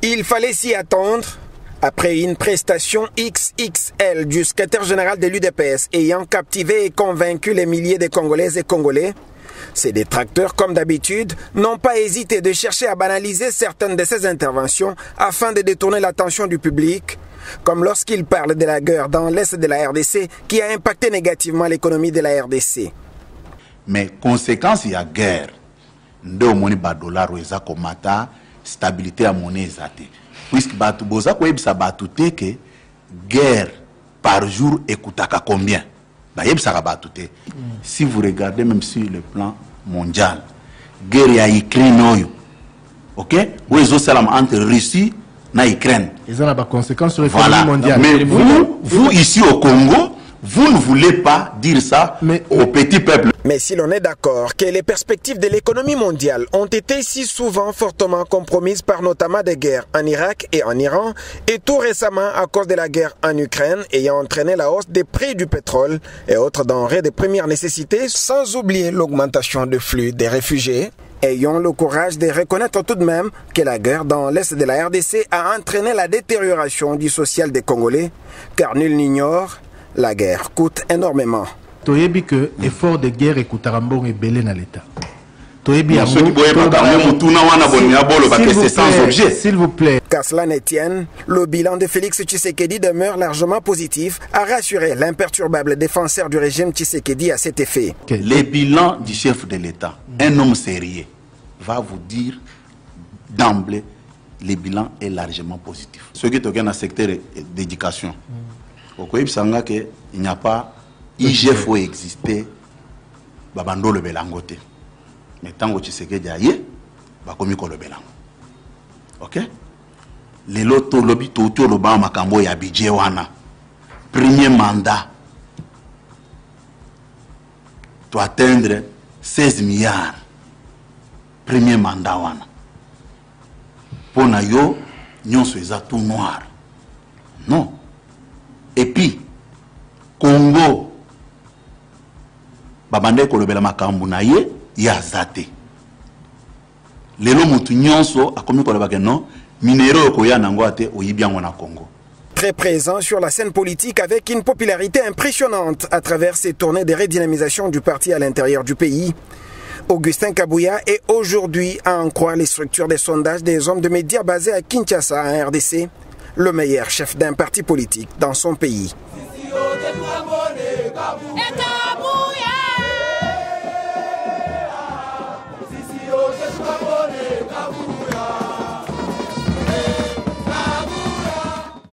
Il fallait s'y attendre. Après une prestation XXL du secrétaire général de l'UDPS ayant captivé et convaincu les milliers de Congolaises et Congolais, ces détracteurs, comme d'habitude, n'ont pas hésité de chercher à banaliser certaines de ces interventions afin de détourner l'attention du public, comme lorsqu'ils parlent de la guerre dans l'est de la RDC qui a impacté négativement l'économie de la RDC. Mais conséquence, il y a guerre. Ndo moni ba dollar weza komata stabilité à monnaie ezate. Puisque batu boza ko yebisa batu te que guerre par jour ekutaka combien? Ba yebisa ka batu te. Si vous regardez même sur le plan mondial, guerre ya Ukraine oyo. OK? Wezo salam entre Russie na Ukraine. Ils ont la conséquence sur l'économie mondiale. Mais vous ici au Congo, vous ne voulez pas dire ça au petit peuple. Mais si l'on est d'accord que les perspectives de l'économie mondiale ont été si souvent fortement compromises par notamment des guerres en Irak et en Iran, et tout récemment à cause de la guerre en Ukraine ayant entraîné la hausse des prix du pétrole et autres denrées de première nécessité, sans oublier l'augmentation du flux des réfugiés, ayons le courage de reconnaître tout de même que la guerre dans l'est de la RDC a entraîné la détérioration du social des Congolais, car nul n'ignore, la guerre coûte énormément. Toyebi que effort de guerre écoutera mbongo ebele na l'État. Toyebi s'il vous plaît. Qu'à cela ne tienne, le bilan de Félix Tshisekedi demeure largement positif, a rassuré l'imperturbable défenseur du régime Tshisekedi à cet effet. Le bilan du chef de l'État, un homme sérieux, va vous dire d'emblée, le bilan est largement positif. Ce qui est dans le secteur d'éducation, il n'y a pas IGF ou exister, babando le belangote. Mais tant que tu sais que d'ailleurs, bakomi ko le belango. OK? Les loto lobby toto le ba makambo ya budget wana. Premier mandat. Tu atteindre 16 milliards. Premier mandat wana. Pona yo nyonso eza tout noir. Non. Et puis Congo babande ko lobela makambo na ye ya zate. Lelo mutu nyonso akomi ko lobaka non minero ko ya nango ate oyibiango na Congo. Très présent sur la scène politique avec une popularité impressionnante à travers ses tournées de redynamisation du parti à l'intérieur du pays. Augustin Kabouya est aujourd'hui, à en croire les structures des sondages des hommes de médias basés à Kinshasa, en RDC, le meilleur chef d'un parti politique dans son pays.